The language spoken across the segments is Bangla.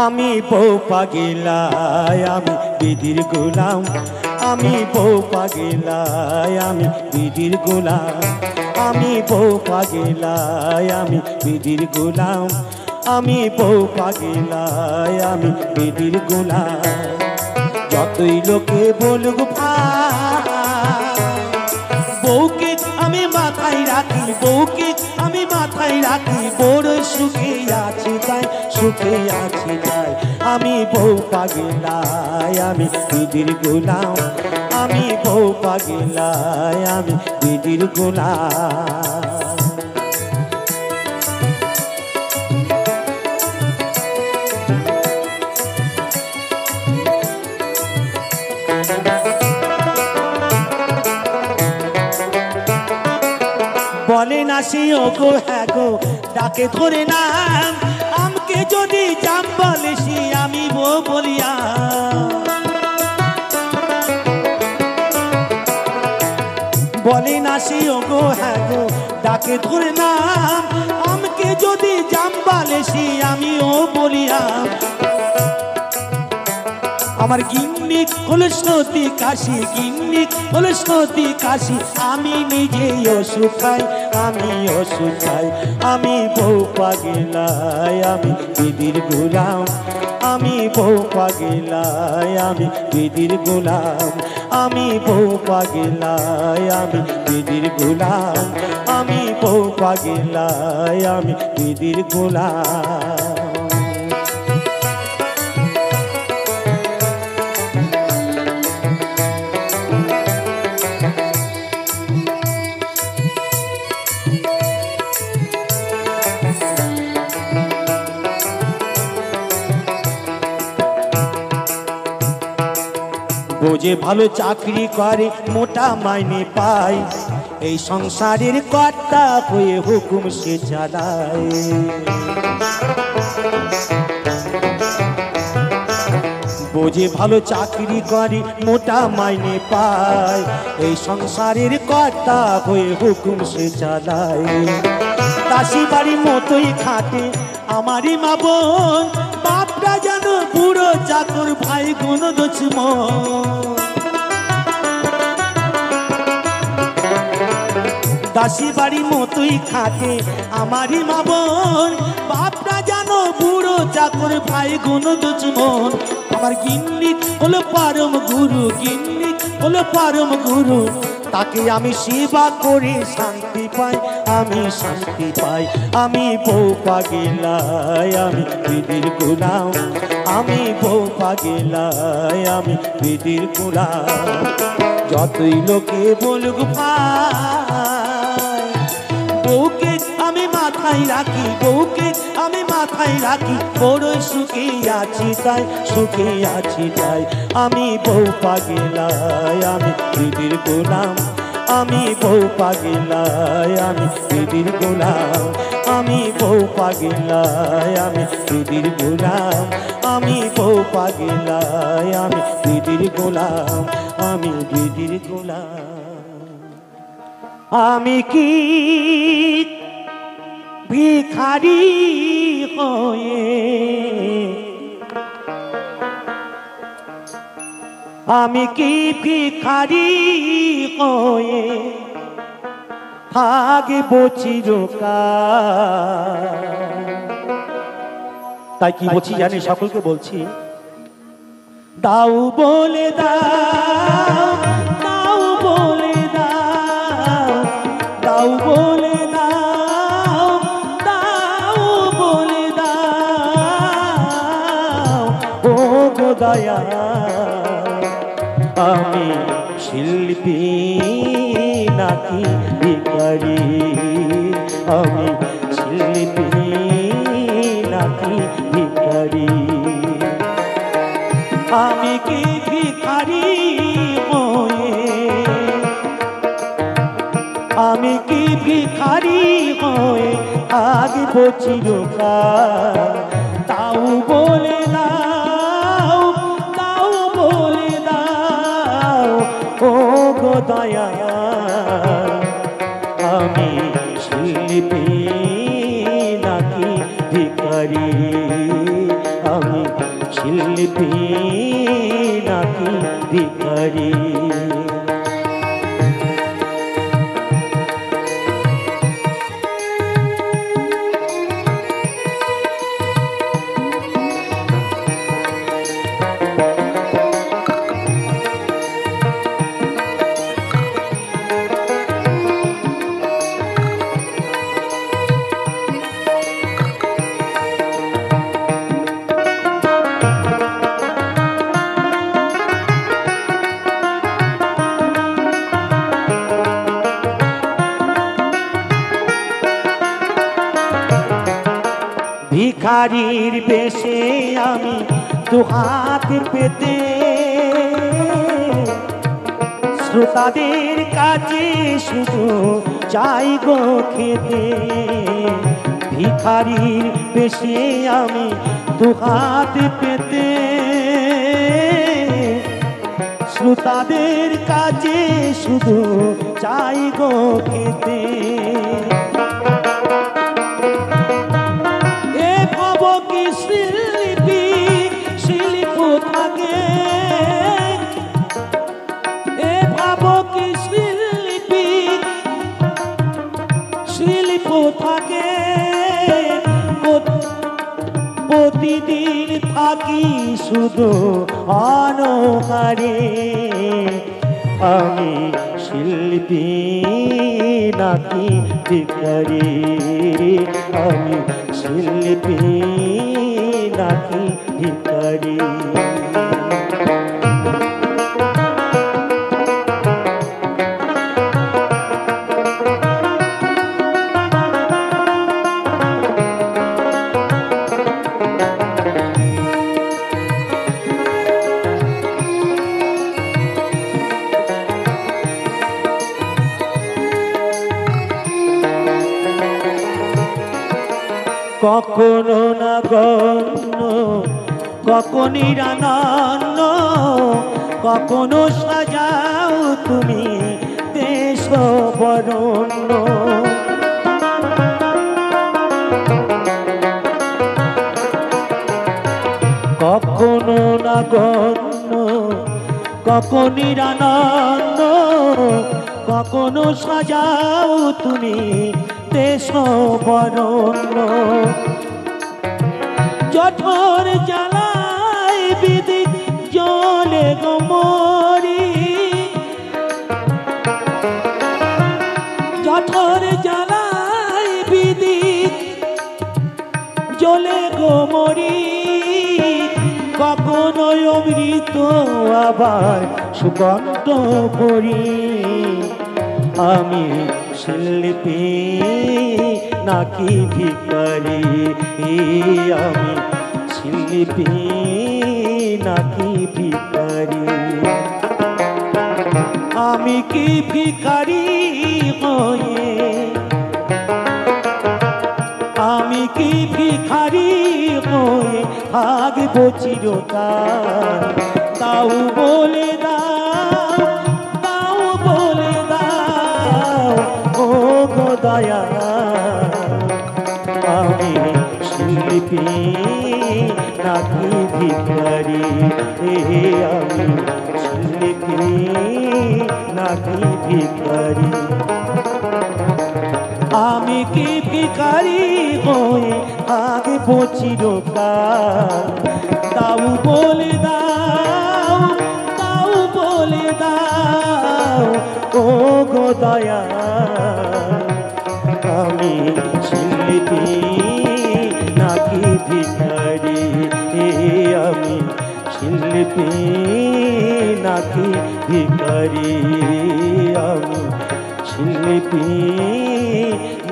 আমি বউ পাগিলাই আমি বিধির গোলাম, আমি বউ পাগিলাই আমি বিধির গোলাম, আমি বউ পাগিলাই আমি বিধির গোলাম, আমি বউ পাগিলাই আমি বিধির গোলাম। যতই লোকে বলুক বউকে আমি মাথায় রাখি, বউকে আমি মাথায় রাখি, বড় সুখে আছি তাই, সুখে আছি তাই। আমি বউ পাগিলাই আমি বিধির গোলাম, আমি বউ পাগিলাই আমি বিধির গোলাম। বলে না সে ও গো হ্যাঁ গো ডাকে ধরে নাম, আমকে যদি জাম বলে সে আমি বউ বলিয়া। বলে না সে ও গো হ্যাঁ গো ডাকে ধরে নাম, আমকে যদি জাম বলে সে আমি ও বলিয়া। আমার গিন্নি হলো সতী কাশি, গিন্নি হলো সতী কাশি, আমি নিজে অসুখাই, আমি অসুখাই। আমি বউ পাগিলাই আমি বিধির গোলাম, আমি বউ পাগিলাই আমি বিধির গোলাম, আমি বউ পাগিলাই আমি বিধির গোলাম, আমি বউ পাগিলাই আমি বিধির গোলাম। বোঝে ভালো চাকরি করে মোটা মাইনে পায়, এই সংসারের কর্তা হয়ে হুকুম সে চালায়। বোঝে ভালো চাকরি করে মোটা মাইনে পায়, এই সংসারের কর্তা হয়ে হুকুম সে চালায়। দাসী বাড়ির মতোই খাটে আমারই মা বোন, বাপরা যেন বুড়ো চাকর ভাই গুণ দোচম। দাসী বাড়ির মতোই খাটে আমারই মা বোন, বাপরা যেন বুড়ো চাকর ভাই গুণ দোচম। আমার গিন্নি হলো পরম গুরু, গিন্নি হলো পরম গুরু, তাকে আমি সেবা করে শান্তি পাই, আমি শান্তি পাই। আমি বউ পাগিলাই আমি বিধির গোলাম, আমি বউ পাগিলাই আমি বিধির গোলাম। যতই লোকে বলুক ভাই বউকে আমি মাথায় রাখি, বউকে আমি মাথায় রাখি, বড় সুখে আছি তাই, সুখে আছি তাই। আমি বউ পাগিলাই আমি বিধির গোলাম, আমি বউ পাগিলাই আমি বিধির গোলাম, আমি বউ পাগিলাই আমি বিধির গোলাম, আমি বউ পাগিলাই আমি বিধির গোলাম, আমি বিধির গোলাম। আমি কি ভিখারি হয়ে, আমি কি ভিখারি হয়ে থাকব চিরকাল। তাই কি বলছি জানি, সকলকে বলছি, দাও বলে দাও, দাও বলে দাও, দাও বলে দাও, দাও বলে দাও ও গো দয়া। আমি শিল্পী নাকি ভিখারি, আমি শিল্পী নাকি ভিখারি, আমি কি ভিখারি হয়ে, আমি কি ভিখারি হয়ে থাকব চিরকাল। তাও বলে দাও, তাও বলে দাও ও গো দয়া। আমি শিল্পী নাকি ভিখারি, আমি শিল্পী নাকি ভিখারি। ভিখারির বেশে আমি দুহাত পেতে শ্রোতাদের কাছে শুধু চাই গো খেতে। ভিখারির বেশে আমি দুহাত পেতে শ্রোতাদের কাছে শুধু চাই গো খেতে। শিল্পী শিল্প থাকে এ ভাবো কি শিল্পী শিল্প থাকে প্রতিদিন থাকি শুধু অনহারে। আমি শিল্পী নাকি ভিখারি, আমি শিল্পী নাকি ভিখারি। কখনো না গণ্য কখনো নিরানন্দ, কখনো সাজাও তুমি দেশ বরণ্য। কখনো না গণ্য কখনো নিরানন্দ, কখনো সাজাও তুমি দেশ বরণ্য। জঠর জ্বালাই বিধি জলে গোমরি, জঠর জ্বালাই বিধি জলে গোমরি। কখনো অমৃত আবার সুগন্ধ ভরি। আমি শিল্পী নাকি ভিখারি, আমি শিল্পী নাকি ভিখারি। আমি কি ভিখারি হয়ে, আমি কি ভিখারি হয়ে থাকবো চিরকাল? তাও বলে দাও, তাও বলে দাও ও গো দয়া। আমি শিল্পী নাকি ভিখারি, আমি শিল্পী নাকি ভিখারি। আমি কি ভিখারি হয়ে থাকবো চিরকাল? তাও বলে দাও, তাও বলে দাও ও গো দয়া। আমি শিল্পী নাকি ভিখারি, আমি শিল্পী নাকি ভিখারি, আমি শিল্পী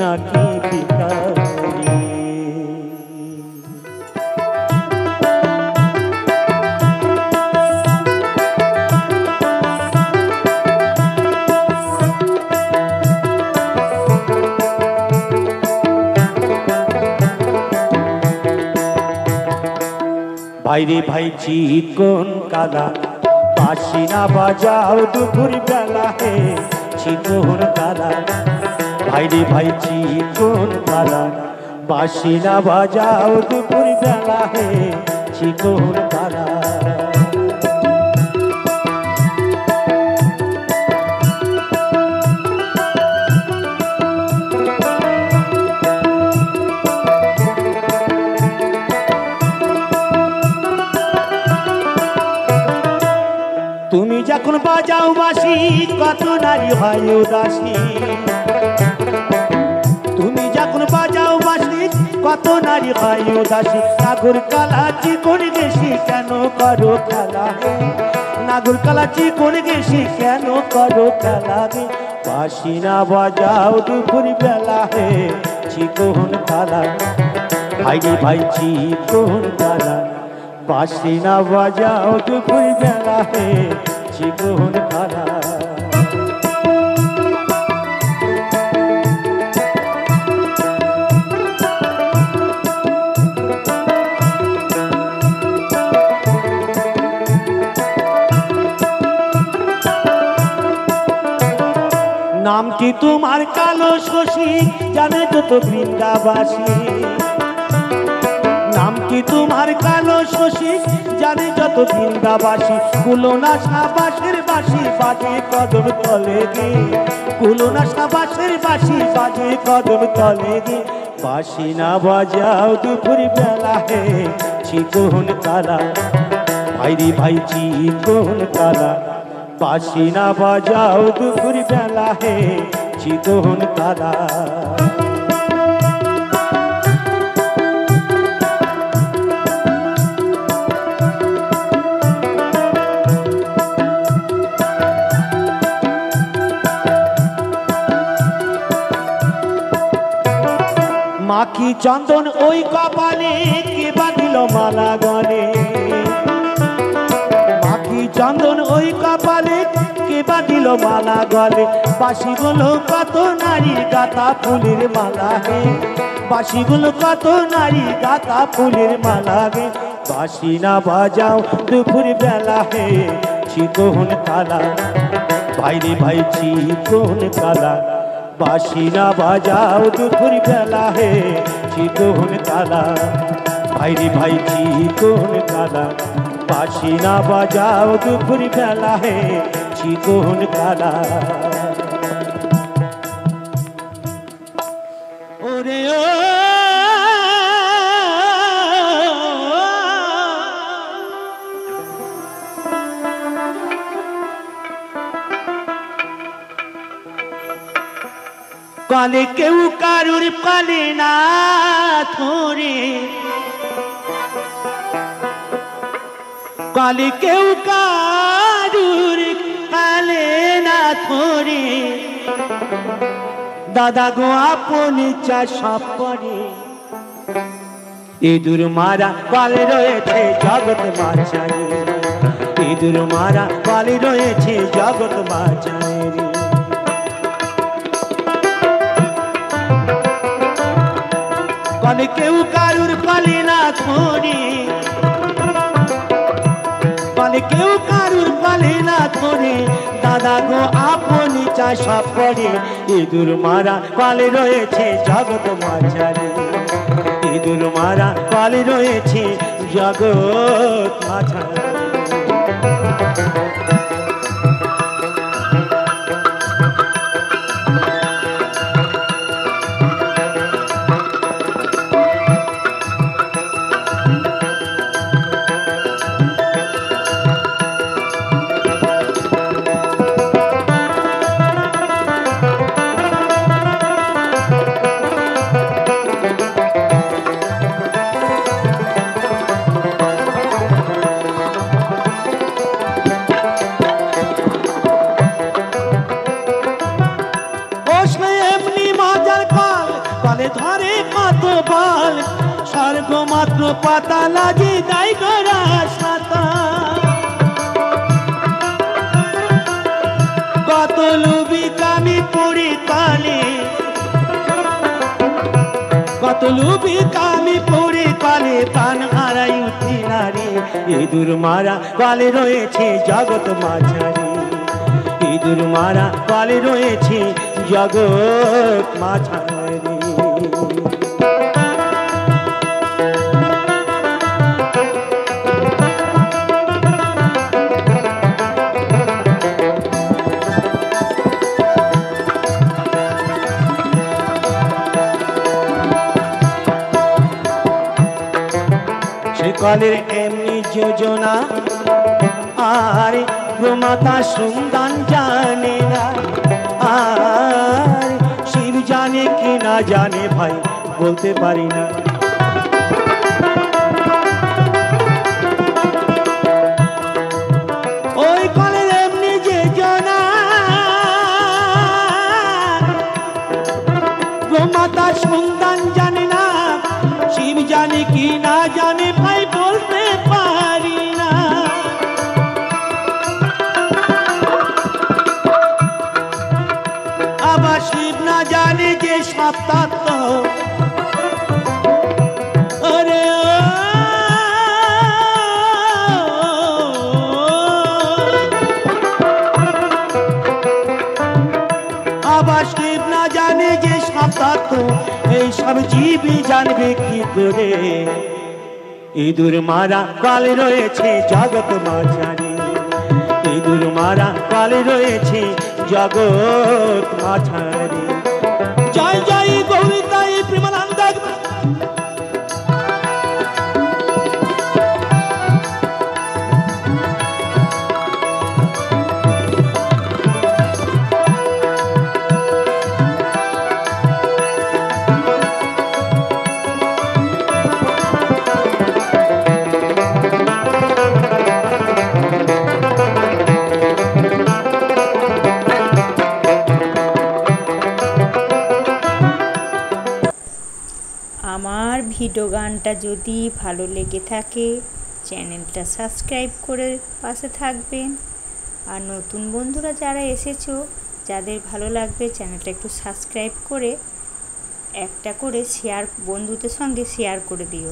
নাকি ভিখারি। ভাইরে ভাই চিকন কালা বাঁশি না বাজাও দুপুর বেলা হে চিকন কালা। ভাইরে ভাই চিকন কালা বাঁশি না বাজাও দুপুর বেলা হে চিকন কালা। তুমি যখন বাজাও বাঁশি কত নারী হয় উদাসী, তুমি যখন বাজাও বাঁশি কত নারী হয় উদাসী। নাগর কালা চিকন গেছি কেন করো খেলা হে, নাগর কালা চিকন গেছি কেন করো খেলা হে। বাঁশি না বাজাও দুপুর বেলা হে চিকন কালা, ভাই রে ভাই চিকন কালা। বাঁশি না বাজাও দুপুর বেলা হে চিকন কালা। নাম কি তোমার কালো শশী জানে যত বৃন্দাবাসী, নাম কি তোমার কালো শশী জানে যত বৃন্দাবাসী। কুলোনা সাবাসের বাঁশি বাজে কদম তলে গে, কুলোনা সাবাসের বাঁশি বাজে কদম তলে গে। বাঁশি না বাজাও দুপুর বেলা হে চিকন কালা, ভাই রে ভাই চিকন কালা। বাঁশি না বাজাও দুপুর বেলা হে চিকন কালা। মাখি চন্দন ওই কপালে কে বাঁধিল মালা গলে, মাখি চন্দন ওই কপালে কে বাঁধিল মালা গলে। বাঁশিগুলো কত নারী গাতা ফুলের মালা হে, বাঁশিগুলো কত নারী গাতা ফুলের মালা হে। বাঁশি না বাজাও দুপুর বেলা হে চিকন কালা, ভাই রে ভাই চিকন কালা। বাঁশি না বাজাও দুপুর বেলা হে চিকন কালা, ভাই রে ভাই চিকন কালা। বাঁশি না বাজাও দুপুর বেলা হে চিকন কালা। ওরে ও কালে কেউ কারুর কালে না থরে, কালে কেউ কারুর কালে না থরে। দাদা গো আপনি চা সব করে, ইঁদুর মারা পালে রয়েছে জগৎ মাঝারে, ইঁদুর মারা পালে রয়েছে জগৎ মাঝারে। কালে কেউ কারুর পালে না থরে, কালে কেউ কারুর পালে না থরে। দাদা গো আপনি চা সব করে, ইঁদুর মারা পালে রয়েছে জগৎ মাঝারে, ইঁদুর মারা পালে রয়েছে জগৎ মাঝারে। ধরে কত বল স্বর্গ মাত্র পাতা লাগে দায় করা সাতা। কত লুবি কামি পড়ে কালে, কত লুবি কামি পড়ে কালে প্রাণ হারাই উঠি নারী। ইঁদুর মারা পালে রয়েছে জগৎ মাঝারে, ইঁদুর মারা পালে রয়েছে জগৎ মাঝারে। সে কলের এমনি যোজনা আর প্রমাতা সুন্দান জানে না, আর শিব জানে কি না জানে ভাই বলতে পারি না। ওই কলের এমনি যোজনা প্রমাতা সুন্দান জানে না, শিব জানে কি না জানে ভাই বলতে পারি না। আবার শিব না জানে যে সপ্তাত্ম, ওরে আবার শিব না জানে যে সপ্তাত্ম, এই সব জীবই জানবে কি করে। ইঁদুর মারা কাল রয়েছে জগৎ মাঝারি, ইঁদুর মারা কাল রয়েছে জগৎ মাঝারি। জয় জয় গৌরীতাই প্রেমানন্দ। আমার ভিডিও গানটা যদি ভালো লেগে থাকে চ্যানেলটা সাবস্ক্রাইব করে পাশে থাকবেন। আর নতুন বন্ধুরা যারা এসেছো, যাদের ভালো লাগবে চ্যানেলটা একটু সাবস্ক্রাইব করে একটা করে শেয়ার, বন্ধুদের সঙ্গে শেয়ার করে দিও।